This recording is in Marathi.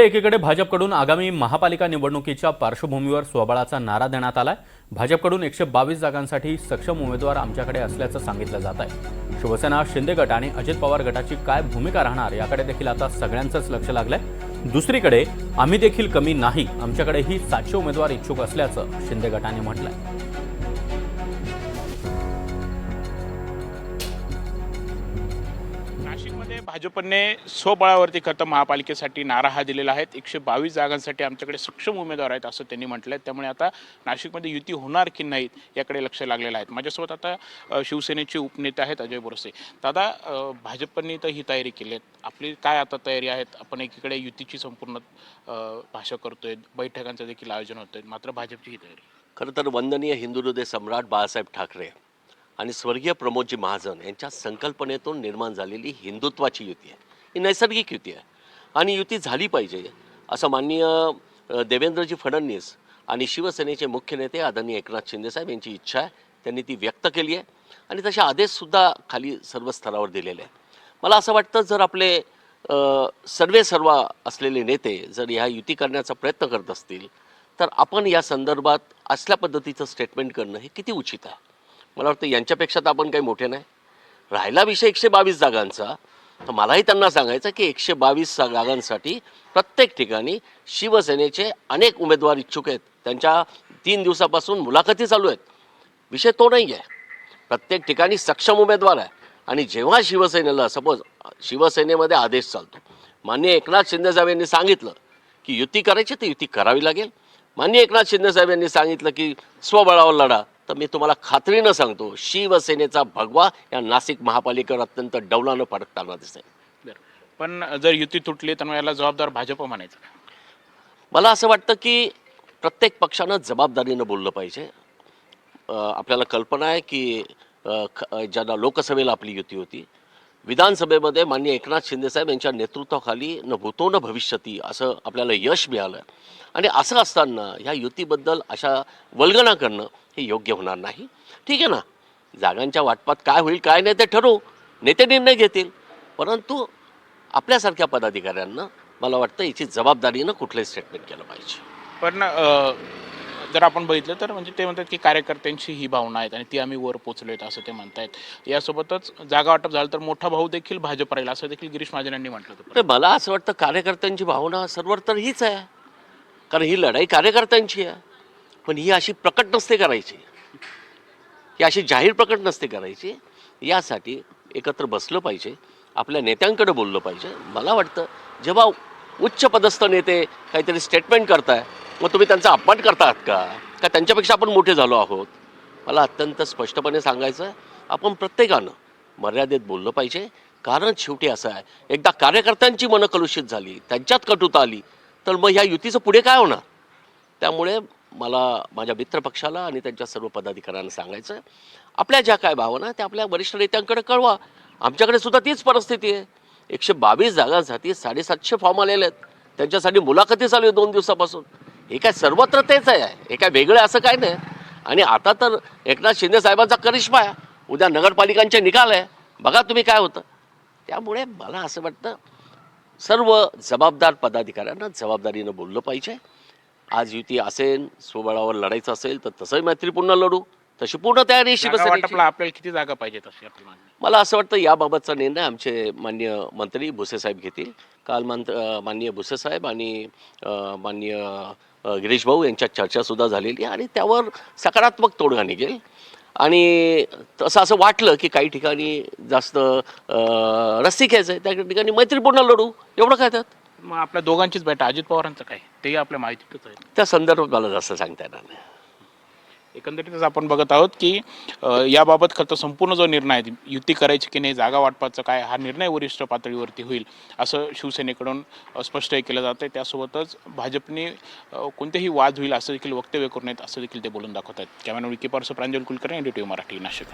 एकीकडे भाजपकडून आगामी महापालिका निवडणुकीच्या पार्श्वभूमीवर स्वबळाचा नारा देण्यात आलाय। भाजपकडून 122 जागांसाठी सक्षम उमेदवार आमच्याकडे असल्याचं सांगितलं जात आहे। शिवसेना, शिंदे गट आणि अजित पवार गटाची काय भूमिका राहणार याकडे देखील आता सगळ्यांचंच लक्ष लागलंय। दुसरीकडे आम्ही देखील कमी नाही, आमच्याकडेही 700 उमेदवार इच्छुक असल्याचं शिंदे गटाने म्हटलंय। नाशिकमध्ये भाजपने स्वबळावरती खरं महापालिकेसाठी नारा हा दिलेला आहे। 122 जागांसाठी आमच्याकडे सक्षम उमेदवार आहेत असं त्यांनी म्हटलंय। त्यामुळे आता नाशिकमध्ये युती होणार की नाही याकडे लक्ष लागलेलं आहे। माझ्यासोबत आता शिवसेनेचे उपनेते आहेत अजय बोरसे। दादा, भाजपने तर ही तयारी केली आहे, आपली काय आता तयारी आहे? आपण एकीकडे युतीची संपूर्ण भाषा करतोय, बैठकांचं देखील आयोजन होतंय, मात्र भाजपची ही तयारी। खरं तर वंदनीय हिंदू हृदय सम्राट बाळासाहेब ठाकरे आणि स्वर्गीय प्रमोदजी महाजन यांच्या संकल्पनेतून निर्माण झालेली हिंदुत्वाची युती आहे। ही नैसर्गिक युती आहे आणि युती झाली पाहिजे असं माननीय देवेंद्रजी फडणवीस आणि शिवसेनेचे मुख्य नेते आदरणीय एकनाथ शिंदेसाहेब यांची इच्छा आहे। त्यांनी ती व्यक्त केली आहे आणि तसे आदेशसुद्धा खाली सर्व स्तरावर दिलेले आहेत। मला असं वाटतं, जर आपले सर्व असलेले नेते जर ह्या युती करण्याचा प्रयत्न करत असतील तर आपण या संदर्भात असल्या पद्धतीचं स्टेटमेंट करणं हे किती उचित आहे। मला वाटतं यांच्यापेक्षा तर आपण काही मोठे नाही। राहिला विषय 122 जागांचा, तर मलाही त्यांना सांगायचं की 122 जागांसाठी प्रत्येक ठिकाणी शिवसेनेचे अनेक उमेदवार इच्छुक आहेत। त्यांच्या 3 दिवसापासून मुलाखती चालू आहेत। विषय तो नाही आहे, प्रत्येक ठिकाणी सक्षम उमेदवार आहे। आणि जेव्हा शिवसेनेला सपोज शिवसेनेमध्ये आदेश चालतो, माननीय एकनाथ शिंदेसाहेब यांनी सांगितलं की युती करायची तर युती करावी लागेल। माननीय एकनाथ शिंदेसाहेब यांनी सांगितलं की स्वबळावर लढा, तर मी तुम्हाला खात्रीनं सांगतो शिवसेनेचा भगवा या नाशिक महापालिकेवर अत्यंत डौलानं फडकताना दिसेल। पण जर युती तुटली तर याला जबाबदार भाजप म्हणायचं? मला असं वाटतं की प्रत्येक पक्षानं जबाबदारीनं बोललं पाहिजे। आपल्याला कल्पना आहे की ज्यांना लोकसभेला आपली युती होती, विधानसभेमध्ये माननीय एकनाथ शिंदेसाहेब यांच्या नेतृत्वाखाली न भूतो न भविष्यती असं आपल्याला यश मिळालं। आणि असं असताना ह्या युतीबद्दल अशा वल्गना करणं हे योग्य होणार नाही। ठीक आहे ना, जागांच्या वाटपात काय होईल काय नाही ते ठरवू, नेते निर्णय घेतील, परंतु आपल्यासारख्या पदाधिकाऱ्यांना मला वाटतं याची जबाबदारीनं कुठलंही स्टेटमेंट केलं पाहिजे। पण जर आपण बघितलं तर म्हणजे ते म्हणतात की कार्यकर्त्यांची ही भावना आहेत आणि ती आम्ही वर पोचलोय असं ते म्हणतायत। यासोबतच जागा वाटप झालं तर मोठा भाऊ देखील भाजप राहील असं देखील गिरीश महाजन यांनी म्हटलं होतं। तर मला असं वाटतं कार्यकर्त्यांची भावना सर्वर तर हीच आहे, कारण ही लढाई कार्यकर्त्यांची आहे। पण ही अशी प्रकट नसते करायची, ही अशी जाहीर प्रकट नसते करायची। यासाठी एकत्र बसलं पाहिजे, आपल्या नेत्यांकडे बोललं पाहिजे। मला वाटतं जेव्हा उच्च पदस्थ नेते काहीतरी स्टेटमेंट करताय, मग तुम्ही त्यांचा अपमान करता आहात का त्यांच्यापेक्षा आपण मोठे झालो आहोत? मला अत्यंत स्पष्टपणे सांगायचं आहे, आपण प्रत्येकानं मर्यादेत बोललं पाहिजे। कारण शेवटी असं आहे, एकदा कार्यकर्त्यांची मनं कलुषित झाली, त्यांच्यात कटुता आली, तर मग ह्या युतीचं पुढे काय होणार? त्यामुळे मला माझ्या मित्रपक्षाला आणि त्यांच्या सर्व पदाधिकाऱ्यांना सांगायचं आहे, आपल्या ज्या काय भावना त्या आपल्या वरिष्ठ नेत्यांकडे कळवा। आमच्याकडे सुद्धा तीच परिस्थिती आहे। 122 जागांसाठी 750 फॉर्म आलेले आहेत, त्यांच्यासाठी मुलाखती चालू आहे 2 दिवसापासून। हे काय सर्वत्र तेच आहे, हे काय वेगळं असं काय नाही। आणि आता तर एकनाथ शिंदे साहेबांचा करिश्मा आहे, उद्या नगरपालिकांचे निकाल आहे, बघा तुम्ही काय होतं। त्यामुळे मला असं वाटतं सर्व जबाबदार पदाधिकाऱ्यांना जबाबदारीनं बोललं पाहिजे। आज युती असेल, स्वबळावर लढायचं असेल तर तसंही मैत्रीपूर्ण लढू, तशी पूर्ण तयारी शिवसेनेची। आपल्याला किती जागा पाहिजेत अशी आपली मागणी? मला असं वाटतं याबाबतचा निर्णय आमचे माननीय मंत्री भुसेसाहेब घेतील। काल माननीय भुसेसाहेब आणि माननीय गिरीश भाऊ यांच्यात चर्चासुद्धा झालेली आहे आणि त्यावर सकारात्मक तोडगा निघेल। आणि तसं असं वाटलं की काही ठिकाणी जास्त रस्सीखेच आहे, त्या ठिकाणी मैत्रीपूर्ण लढू, एवढं काय त्यात। मग आपल्या दोघांचीच बैठक, अजित पवारांचं काय तेही आपल्या माहितीतच आहे? त्या संदर्भात मला जास्त सांगता येणार नाही। एकंदरीतच आपण बघत आहोत की याबाबत खरं तर संपूर्ण जो निर्णय आहे, युती करायची की नाही, जागा वाटपाचा काय, हा निर्णय वरिष्ठ पातळीवरती होईल असं शिवसेनेकडून स्पष्टही केलं जातं आहे। त्यासोबतच भाजपने कोणतेही वाद होईल असं देखील वक्तव्य करू नयेत असं देखील ते बोलून दाखवत आहेत। कॅमेरामॅन विकी पारसो, प्रांजल कुलकर्णी, NDTV मराठी, नाशिक।